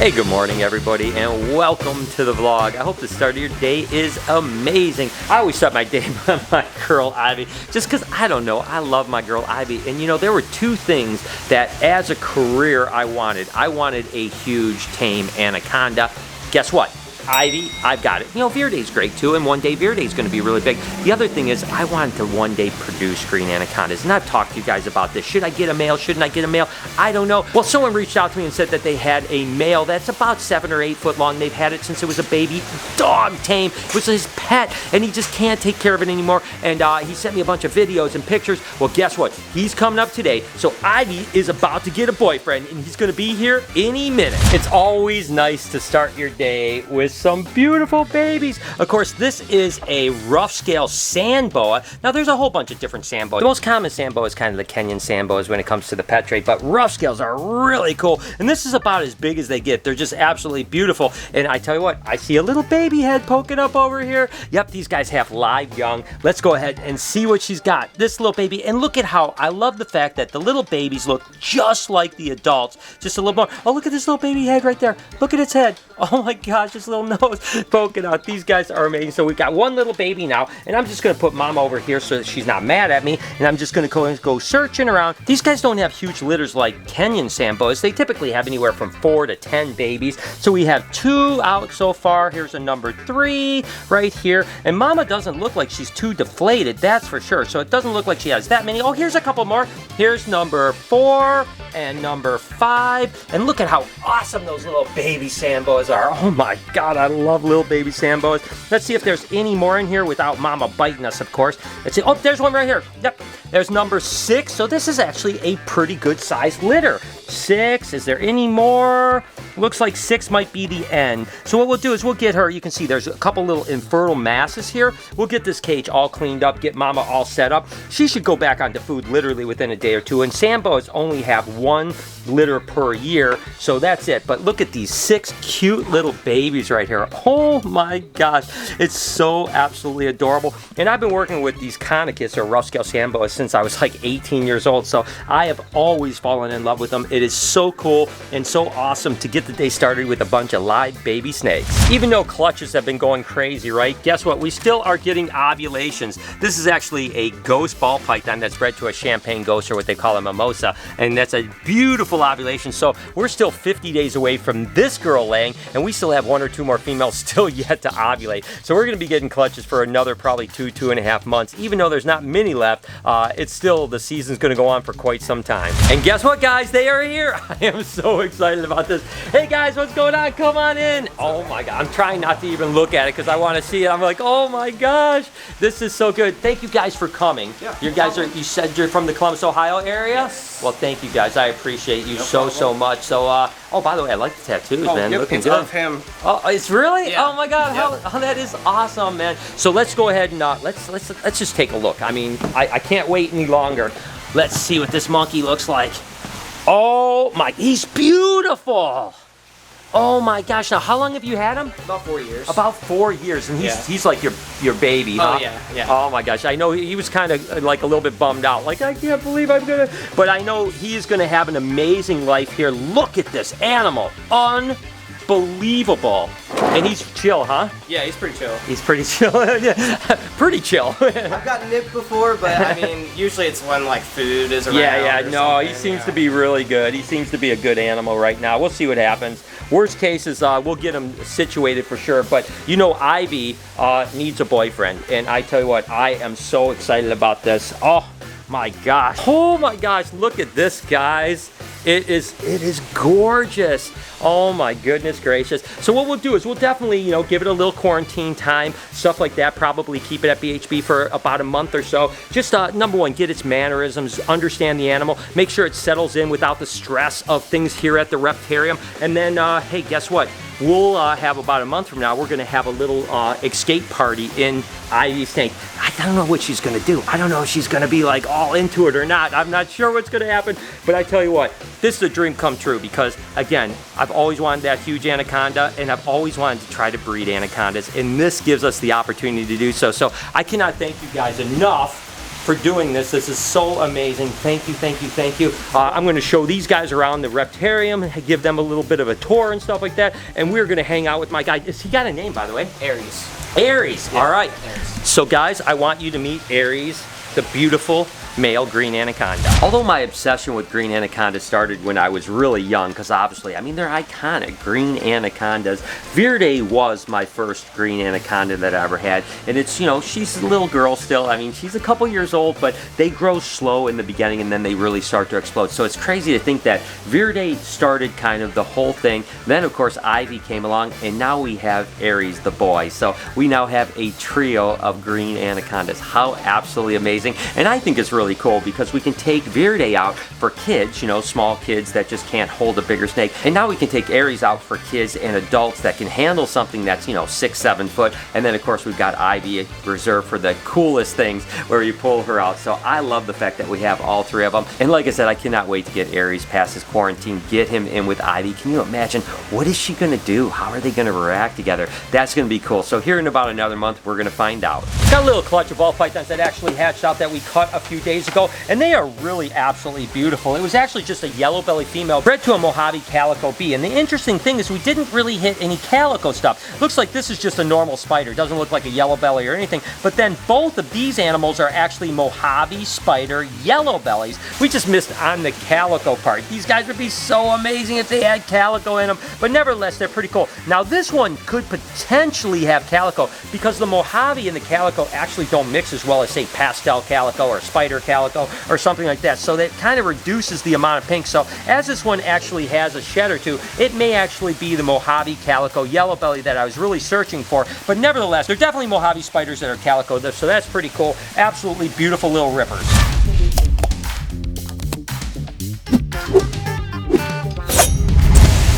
Hey, good morning everybody, and welcome to the vlog. I hope the start of your day is amazing. I always start my day by my girl Ivy, just because, I don't know, I love my girl Ivy. And you know, there were two things that as a career I wanted. I wanted a huge tame anaconda. Guess what? Ivy, I've got it. You know, Verday's great too, and one day Verday's going to be really big. The other thing is, I wanted to one day produce green anacondas, and I've talked to you guys about this. Should I get a male? Shouldn't I get a male? I don't know. Well, someone reached out to me and said that they had a male that's about 7 or 8 foot long. They've had it since it was a baby dog tame. It was his pet, and he just can't take care of it anymore. And he sent me a bunch of videos and pictures. Well, guess what? He's coming up today, so Ivy is about to get a boyfriend, and he's going to be here any minute. It's always nice to start your day with some beautiful babies. Of course, this is a rough scale sand boa. Now, there's a whole bunch of different sand boas. The most common sand boa is kind of the Kenyan sand boas when it comes to the pet trade, but rough scales are really cool, and this is about as big as they get. They're just absolutely beautiful, and I tell you what, I see a little baby head poking up over here. Yep, these guys have live young. Let's go ahead and see what she's got. This little baby, and look at how, I love the fact that the little babies look just like the adults, just a little more. Oh, look at this little baby head right there. Look at its head. Oh my gosh, this little nose poking out. These guys are amazing. So we've got one little baby now, and I'm just going to put Mama over here so that she's not mad at me, and I'm just going to go searching around. These guys don't have huge litters like Kenyan sand boas. They typically have anywhere from 4 to 10 babies. So we have 2 out so far. Here's a number 3 right here, and Mama doesn't look like she's too deflated, that's for sure. So it doesn't look like she has that many. Oh, here's a couple more. Here's number 4 and number 5, and look at how awesome those little baby sand boas are. Oh my God, I love little baby sand boas. Let's see if there's any more in here without Mama biting us, of course. Let's see. Oh, there's one right here. Yep, there's number 6. So this is actually a pretty good sized litter. 6. Is there any more? Looks like 6 might be the end. So what we'll do is we'll get her. You can see there's a couple little infertile masses here. We'll get this cage all cleaned up, get Mama all set up. She should go back onto food literally within a day or two. And sand boas only have 1 litter per year, so that's it. But look at these 6 cute little babies right here. Oh my gosh, it's so absolutely adorable. And I've been working with these Conachus, or rough scale sand boas, since I was like 18 years old, so I have always fallen in love with them. It is so cool and so awesome to get the day started with a bunch of live baby snakes. Even though clutches have been going crazy, right? Guess what? We still are getting ovulations. This is actually a ghost ball python that's bred to a champagne ghost, or what they call a mimosa, and that's a beautiful ovulation. So we're still 50 days away from this girl laying, and we still have 1 or 2 more females still yet to ovulate. So we're going to be getting clutches for another probably 2.5 months. Even though there's not many left, it's still, the season's going to go on for quite some time. And guess what, guys? They are here. I am so excited about this. Hey guys, what's going on? Come on in. Oh my God, I'm trying not to even look at it because I want to see it. I'm like, oh my gosh, this is so good. Thank you guys for coming. Yeah, you guys are, you said you're from the Columbus, Ohio area? Yes. Well, thank you guys. I appreciate you so much. So, oh, by the way, I like the tattoos, man. Yep, looking it's good. of him. Oh, it's really? Yeah. Oh my God, Yep. how that is awesome, man. So let's go ahead and let's just take a look. I mean, I can't wait any longer. Let's see what this monkey looks like. Oh my, he's beautiful. Oh my gosh, now how long have you had him? About 4 years. About 4 years, and he's like your baby, huh? Oh yeah. Oh my gosh, I know he was kind of like a little bit bummed out, like I can't believe I'm gonna, but I know he is gonna have an amazing life here. Look at this animal, unbelievable. And he's chill, huh? Yeah, he's pretty chill. He's pretty chill. Pretty chill. I've gotten nipped before, but I mean, usually it's when like food is around. Yeah, no, he seems to be really good. He seems to be a good animal right now. We'll see what happens. Worst case is we'll get him situated for sure. But you know, Ivy needs a boyfriend, and I tell you what, I am so excited about this. Oh my gosh. Oh my gosh, look at this, guys. It is gorgeous. Oh my goodness gracious. So what we'll do is we'll definitely, you know, give it a little quarantine time, stuff like that, probably keep it at BHB for about a month or so. Just number one, get its mannerisms, understand the animal, make sure it settles in without the stress of things here at the reptarium. And then, hey, guess what? We'll have about a month from now, we're gonna have a little escape party in Ivy's tank. I don't know what she's gonna do. I don't know if she's gonna be like all into it or not. I'm not sure what's gonna happen, but I tell you what, this is a dream come true because again, I've always wanted that huge anaconda, and I've always wanted to try to breed anacondas, and this gives us the opportunity to do so. So I cannot thank you guys enough for doing this. This is so amazing. Thank you, thank you, thank you. I'm going to show these guys around the reptarium, give them a little bit of a tour and stuff like that, and we're going to hang out with my guy. He got a name, by the way? Aries. Aries. Yeah, all right. Aries. So guys, I want you to meet Aries, the beautiful male green anaconda. Although my obsession with green anaconda started when I was really young, because obviously, I mean, they're iconic, green anacondas. Verde was my first green anaconda that I ever had, and it's, you know, she's a little girl still. I mean, she's a couple years old, but they grow slow in the beginning, and then they really start to explode. So it's crazy to think that Verde started kind of the whole thing. Then, of course, Ivy came along, and now we have Aries, the boy. So we now have a trio of green anacondas. How absolutely amazing. And I think it's really cool because we can take Verde out for kids, you know, small kids that just can't hold a bigger snake. And now we can take Aries out for kids and adults that can handle something that's, you know, 6-7 foot. And then, of course, we've got Ivy reserved for the coolest things where you pull her out. So I love the fact that we have all three of them. And like I said, I cannot wait to get Aries past his quarantine, get him in with Ivy. Can you imagine? What is she going to do? How are they going to react together? That's going to be cool. So here in about another month, we're going to find out. Got a little clutch of ball pythons that actually hatched out that we cut a few days ago, and they are really absolutely beautiful. It was actually just a yellow belly female bred to a Mojave calico bee, and the interesting thing is we didn't really hit any calico stuff. Looks like this is just a normal spider. It doesn't look like a yellow belly or anything, but then both of these animals are actually Mojave spider yellow bellies. We just missed on the calico part. These guys would be so amazing if they had calico in them, but nevertheless, they're pretty cool. Now this one could potentially have calico because the Mojave and the calico actually don't mix as well as, say, pastel calico or spider calico or something like that. So that kind of reduces the amount of pink. So as this one actually has a shed or two, it may actually be the Mojave calico yellow belly that I was really searching for. But nevertheless, they're definitely Mojave spiders that are calico, so that's pretty cool. Absolutely beautiful little rippers.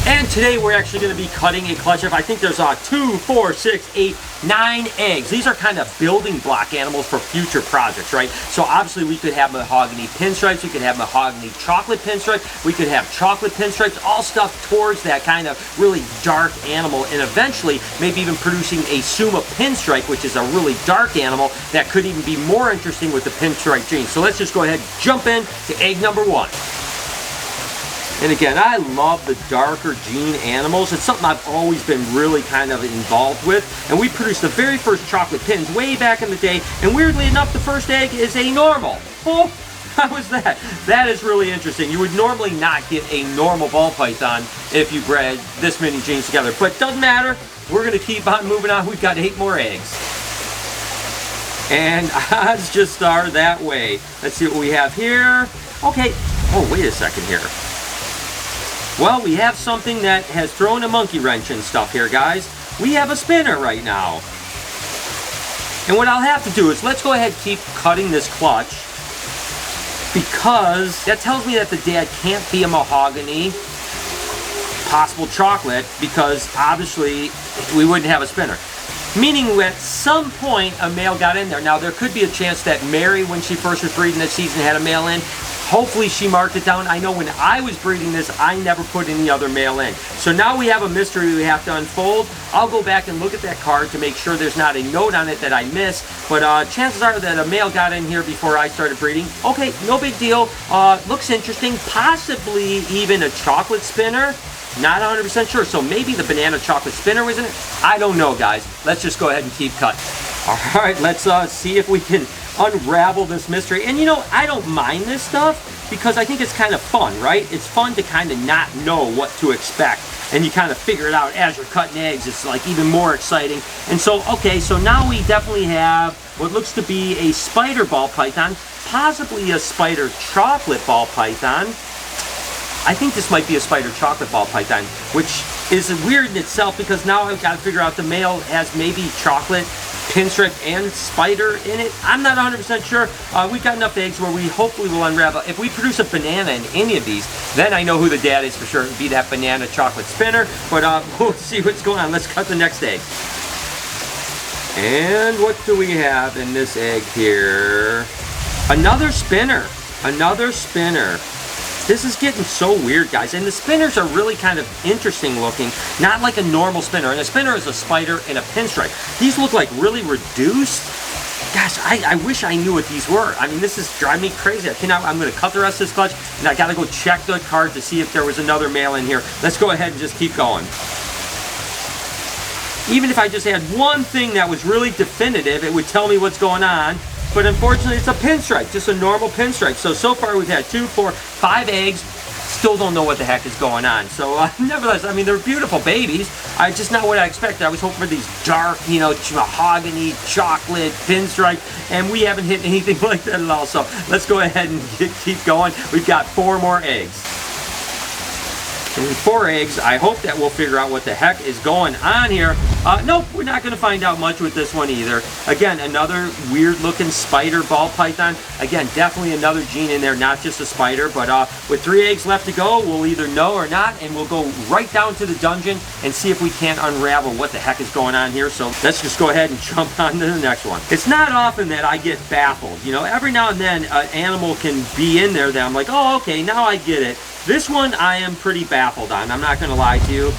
And today we're actually going to be cutting a clutch of, I think there's 2, 4, 6, 8, 9 eggs. These are kind of building block animals for future projects, right? So obviously we could have mahogany pinstripes, we could have mahogany chocolate pinstripe, we could have chocolate pinstripes, all stuff towards that kind of really dark animal, and eventually maybe even producing a Suma pinstripe, which is a really dark animal that could even be more interesting with the pinstripe gene. So let's just go ahead and jump in to egg number 1. And again, I love the darker gene animals. It's something I've always been really kind of involved with. And we produced the very first chocolate pins way back in the day. And weirdly enough, the first egg is a normal. Oh, how is that? That is really interesting. You would normally not get a normal ball python if you bred this many genes together. But it doesn't matter. We're going to keep on moving on. We've got 8 more eggs. And odds just are that way. Let's see what we have here. Okay. Oh, wait a second here. Well, we have something that has thrown a monkey wrench and stuff here, guys. We have a spinner right now. And what I'll have to do is, let's go ahead and keep cutting this clutch, because that tells me that the dad can't be a mahogany, possible chocolate, because obviously we wouldn't have a spinner. Meaning at some point a male got in there. Now there could be a chance that Mary, when she first was breeding this season, had a male in. Hopefully she marked it down. I know when I was breeding this, I never put any other male in. So now we have a mystery we have to unfold. I'll go back and look at that card to make sure there's not a note on it that I missed. But chances are that a male got in here before I started breeding. Okay, no big deal. Looks interesting. Possibly even a chocolate spinner. Not 100% sure. So maybe the banana chocolate spinner was in it. I don't know, guys. Let's just go ahead and keep cutting. All right, let's see if we can unravel this mystery. And you know, I don't mind this stuff because I think it's kind of fun, right? It's fun to kind of not know what to expect, and you kind of figure it out as you're cutting eggs. It's like even more exciting. And so, okay, so now we definitely have what looks to be a spider ball python, possibly a spider chocolate ball python. I think this might be a spider chocolate ball python, which is weird in itself because now I've got to figure out the male has maybe chocolate, pinstripe, and spider in it. I'm not 100% sure. We've got enough eggs where we hopefully will unravel. If we produce a banana in any of these, then I know who the dad is for sure. It would be that banana chocolate spinner. But we'll see what's going on. Let's cut the next egg. And what do we have in this egg here? Another spinner. Another spinner. This is getting so weird, guys. And the spinners are really kind of interesting looking. Not like a normal spinner. And a spinner is a spider and a pinstripe. These look like really reduced. Gosh, I wish I knew what these were. I mean, this is driving me crazy. I'm going to cut the rest of this clutch, and I got to go check the card to see if there was another male in here. Let's go ahead and just keep going. Even if I just had one thing that was really definitive, it would tell me what's going on. But unfortunately, it's a pinstripe, just a normal pinstripe. So far we've had 2, 4, 5 eggs. Still don't know what the heck is going on. So nevertheless, I mean, they're beautiful babies. Just not what I expected. I was hoping for these dark, you know, mahogany, chocolate, pinstripe, and we haven't hit anything like that at all. So let's go ahead and keep going. We've got 4 more eggs. And with 4 eggs, I hope that we'll figure out what the heck is going on here. Nope, we're not going to find out much with this one either. Again, another weird-looking spider ball python. Again, definitely another gene in there, not just a spider. But with 3 eggs left to go, we'll either know or not, and we'll go right down to the dungeon and see if we can't unravel what the heck is going on here. So let's just go ahead and jump on to the next one. It's not often that I get baffled. You know, every now and then an animal can be in there that I'm like, oh, okay, now I get it. This one I am pretty baffled on, I'm not going to lie to you.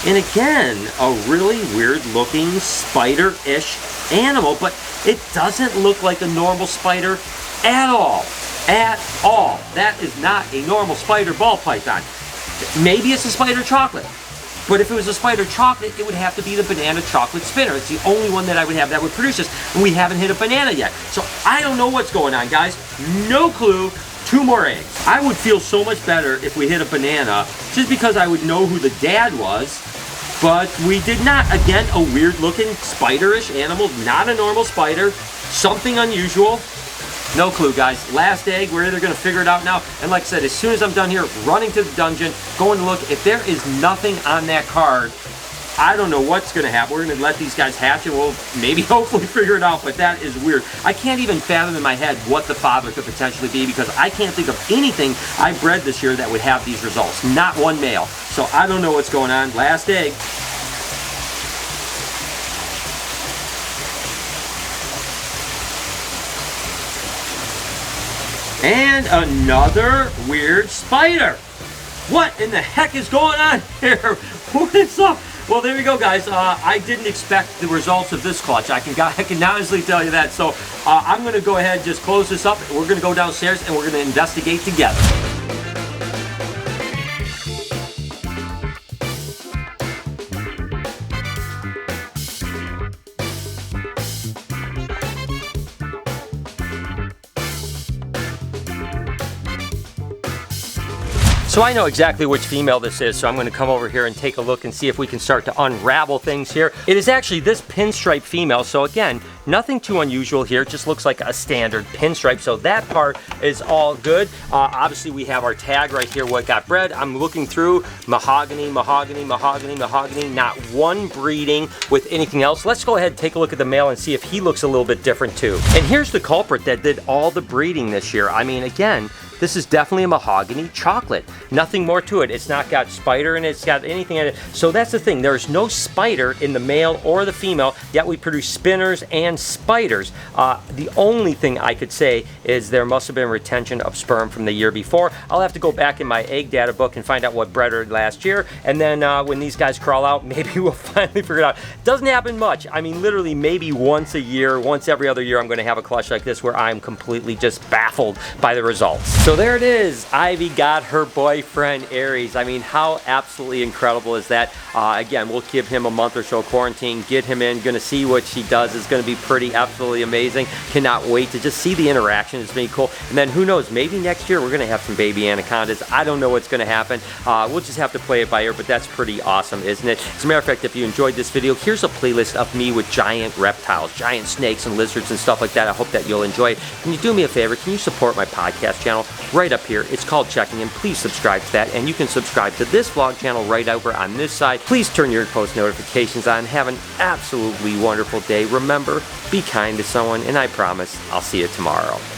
And again, a really weird looking spider-ish animal, but it doesn't look like a normal spider at all. At all. That is not a normal spider ball python. Maybe it's a spider chocolate. But if it was a spider chocolate, it would have to be the banana chocolate spinner. It's the only one that I would have that would produce this. And we haven't hit a banana yet. So I don't know what's going on, guys. No clue. 2 more eggs. I would feel so much better if we hit a banana, just because I would know who the dad was, but we did not. Again, a weird looking spider-ish animal, not a normal spider, something unusual. No clue, guys. Last egg, we're either gonna figure it out now, and like I said, as soon as I'm done here, running to the dungeon, going to look. If there is nothing on that card, I don't know what's going to happen. We're going to let these guys hatch and we'll maybe hopefully figure it out, but that is weird. I can't even fathom in my head what the father could potentially be, because I can't think of anything I bred this year that would have these results. Not one male. So I don't know what's going on. Last egg. And another weird spider. What in the heck is going on here? What is up? Well, there you go, guys. I didn't expect the results of this clutch. I can honestly tell you that. So I'm going to go ahead and just close this up. We're going to go downstairs and we're going to investigate together. So I know exactly which female this is, so I'm going to come over here and take a look and see if we can start to unravel things here. It is actually this pinstripe female, so again, nothing too unusual here. It just looks like a standard pinstripe, so that part is all good. Obviously, we have our tag right here, what got bred. I'm looking through mahogany, mahogany, mahogany, mahogany, not one breeding with anything else. Let's go ahead and take a look at the male and see if he looks a little bit different too. And here's the culprit that did all the breeding this year. I mean, again, this is definitely a mahogany chocolate. Nothing more to it. It's not got spider in it. It's got anything in it. So that's the thing. There's no spider in the male or the female, yet we produce spinners and spiders. The only thing I could say is there must have been retention of sperm from the year before. I'll have to go back in my egg data book and find out what bred her last year. And then when these guys crawl out, maybe we'll finally figure it out. Doesn't happen much. I mean, literally maybe once a year, once every other year, I'm going to have a clutch like this where I'm completely just baffled by the results. So there it is. Ivy got her boyfriend, Aries. I mean, how absolutely incredible is that? Again, we'll give him a month or so quarantine, get him in, gonna see what she does. It's gonna be pretty absolutely amazing. Cannot wait to just see the interaction. It's gonna be cool. And then who knows, maybe next year we're gonna have some baby anacondas. I don't know what's gonna happen. We'll just have to play it by ear, but that's pretty awesome, isn't it? As a matter of fact, if you enjoyed this video, here's a playlist of me with giant reptiles, giant snakes and lizards and stuff like that. I hope that you'll enjoy it. Can you do me a favor? Can you support my podcast channel? Right up here, it's called Checking In. Please subscribe to that, and you can subscribe to this vlog channel right over on this side. Please turn your post notifications on. Have an absolutely wonderful day. Remember, be kind to someone, and I promise I'll see you tomorrow.